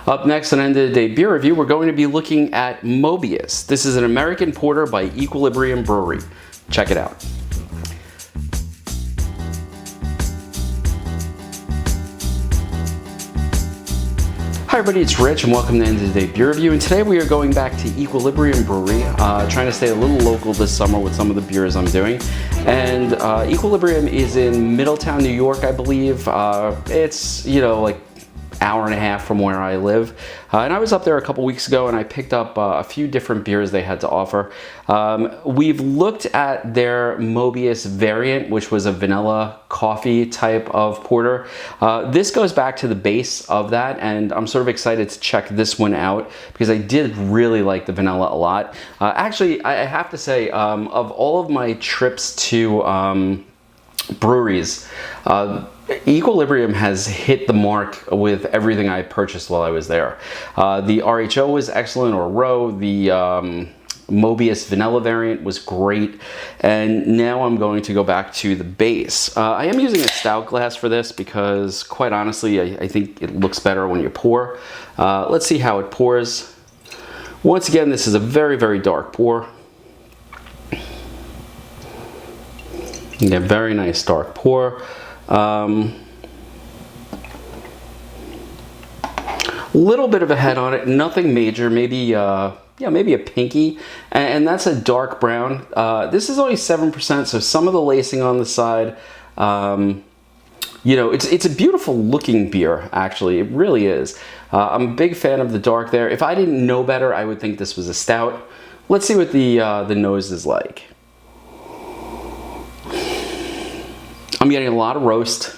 Up next on End of the Day Beer Review, we're going to be looking at Mobius. This is an American porter by Equilibrium Brewery. Check it out. Hi everybody, it's Rich and welcome to End of the Day Beer Review, and today we are going back to Equilibrium Brewery, trying to stay a little local this summer with some of the beers I'm doing. And Equilibrium is in Middletown, New York, I believe. It's, like hour and a half from where I live. And I was up there a couple weeks ago and I picked up a few different beers they had to offer. We've looked at their Mobius variant, which was a vanilla coffee type of porter. This goes back to the base of that, and I'm sort of excited to check this one out because I did really like the vanilla a lot. Actually, I have to say, of all of my trips to breweries, Equilibrium has hit the mark with everything I purchased while I was there. The RHO was excellent, or Row. The Mobius vanilla variant was great, and now I'm going to go back to the base. I am using a Stout glass for this because, quite honestly, I think it looks better when you pour. Let's see how it pours. Once again, this is a very, very dark pour. You get very nice dark pour. Little bit of a head on it, nothing major, maybe maybe a pinky, and that's a dark brown. This is only 7%, so some of the lacing on the side, it's a beautiful looking beer, actually, it really is. I'm a big fan of the dark there. If I didn't know better, I would think this was a stout. Let's see what the nose is like. I'm getting a lot of roast.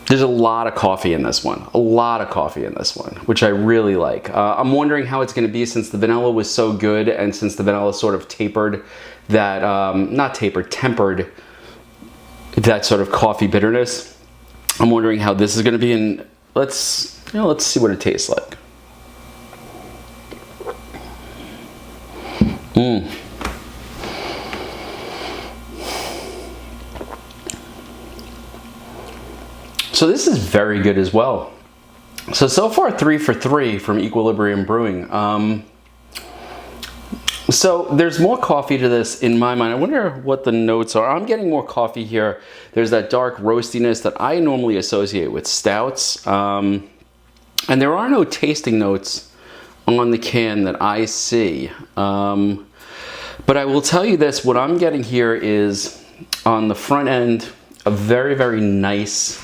There's a lot of coffee in this one. Which I really like. I'm wondering how it's going to be since the vanilla was so good and since the vanilla sort of tempered that sort of coffee bitterness. I'm wondering how this is going to be, and let's see what it tastes like. So this is very good as well. So far 3 for 3 from Equilibrium Brewing. So there's more coffee to this in my mind. I wonder what the notes are. I'm getting more coffee here. There's that dark roastiness that I normally associate with stouts. And there are no tasting notes on the can that I see. But I will tell you this, what I'm getting here is on the front end, a very, very nice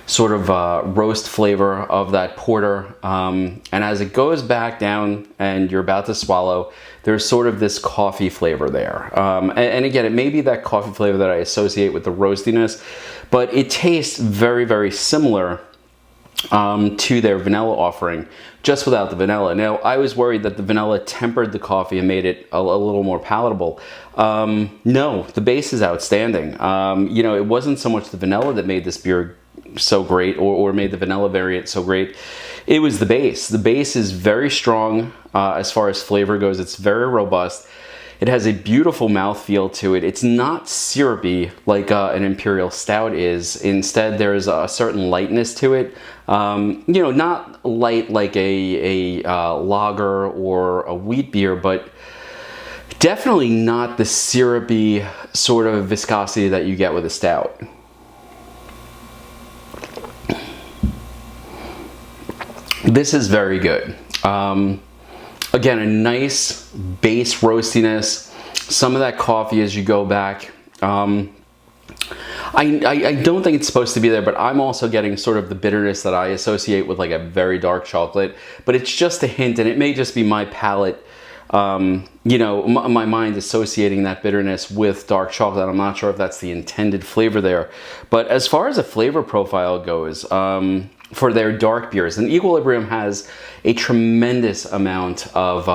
sort of roast flavor of that porter, and as it goes back down and you're about to swallow, there's sort of this coffee flavor there. And again, it may be that coffee flavor that I associate with the roastiness, but it tastes very, very similar to their vanilla offering, just without the vanilla. Now, I was worried that the vanilla tempered the coffee and made it a little more palatable. No, the base is outstanding. It wasn't so much the vanilla that made this beer so great, or made the vanilla variant so great. It was the base. The base is very strong as far as flavor goes. It's very robust. It has a beautiful mouthfeel to it. It's not syrupy like an Imperial Stout is. Instead, there's a certain lightness to it. Not light like a lager or a wheat beer, but definitely not the syrupy sort of viscosity that you get with a stout. This is very good. Again, a nice base roastiness, some of that coffee as you go back. I don't think it's supposed to be there, but I'm also getting sort of the bitterness that I associate with like a very dark chocolate, but it's just a hint, and it may just be my palate, my mind associating that bitterness with dark chocolate. I'm not sure if that's the intended flavor there, but as far as a flavor profile goes, for their dark beers, and Equilibrium has a tremendous amount of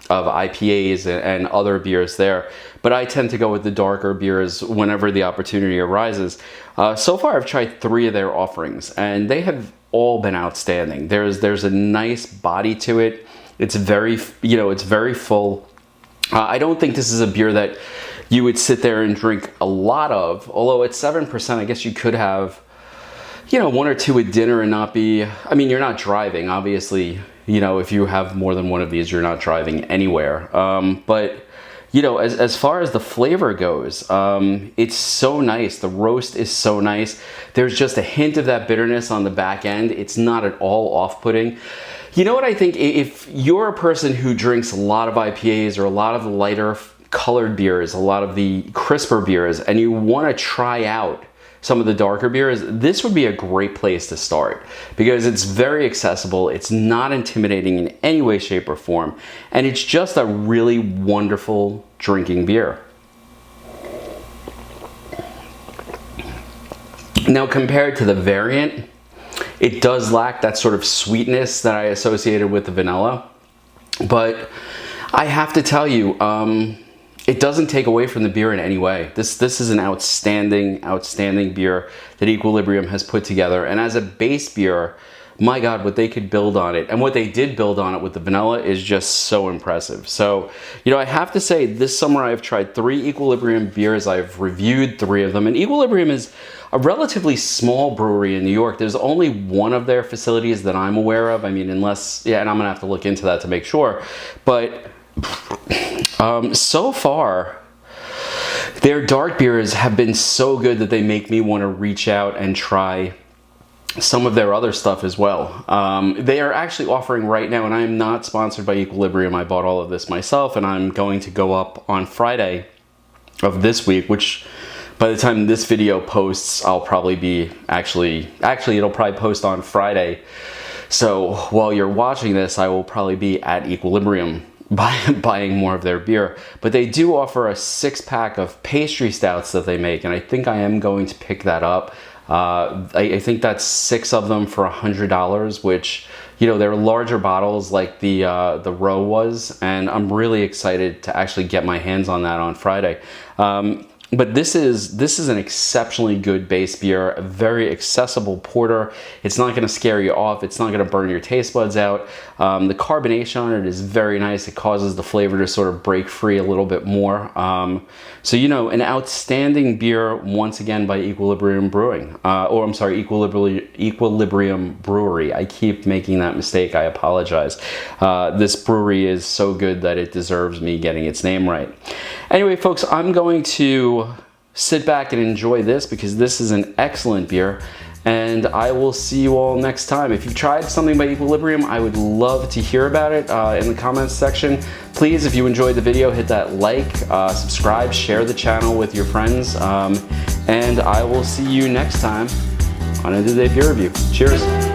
IPAs and other beers there, but I tend to go with the darker beers whenever the opportunity arises. So far I've tried 3 of their offerings and they have all been outstanding. There's a nice body to it. It's very full. I don't think this is a beer that you would sit there and drink a lot of, although at 7%, I guess you could have you know, one or two at dinner and not be, I mean, you're not driving, obviously, you know, if you have more than one of these, you're not driving anywhere. But, you know, as far as the flavor goes, it's so nice. The roast is so nice. There's just a hint of that bitterness on the back end. It's not at all off-putting. You know what I think? If you're a person who drinks a lot of IPAs or a lot of the lighter colored beers, a lot of the crisper beers, and you want to try out some of the darker beers, this would be a great place to start because it's very accessible, it's not intimidating in any way, shape, or form, and it's just a really wonderful drinking beer. Now, compared to the variant, it does lack that sort of sweetness that I associated with the vanilla, but I have to tell you, it doesn't take away from the beer in any way. This is an outstanding beer that Equilibrium has put together. And as a base beer, my God, what they could build on it and what they did build on it with the vanilla is just so impressive. So, you know, I have to say this summer I've tried 3 Equilibrium beers. I've reviewed 3 of them. And Equilibrium is a relatively small brewery in New York. There's only one of their facilities that I'm aware of. I mean, unless, yeah, and I'm gonna have to look into that to make sure. But so far, their dark beers have been so good that they make me want to reach out and try some of their other stuff as well. They are actually offering right now, and I am not sponsored by Equilibrium. I bought all of this myself, and I'm going to go up on Friday of this week, which by the time this video posts, I'll probably be actually it'll probably post on Friday. So while you're watching this, I will probably be at Equilibrium buying more of their beer. But they do offer a 6-pack of pastry stouts that they make, and I think I am going to pick that up. I think that's 6 of them for $100, which, you know, they're larger bottles like the Row was, and I'm really excited to actually get my hands on that on Friday. But this is an exceptionally good base beer, a very accessible porter. It's not going to scare you off. It's not going to burn your taste buds out. The carbonation on it is very nice. It causes the flavor to sort of break free a little bit more. So, you know, an outstanding beer once again by Equilibrium Brewing, or I'm sorry, Equilibrium Brewery. I keep making that mistake. I apologize. This brewery is so good that it deserves me getting its name right. Anyway, folks, I'm going to sit back and enjoy this because this is an excellent beer, and I will see you all next time. If you've tried something by Equilibrium, I would love to hear about it in the comments section. Please, if you enjoyed the video, hit that like, subscribe, share the channel with your friends, and I will see you next time on End of the Day Beer Review. Cheers.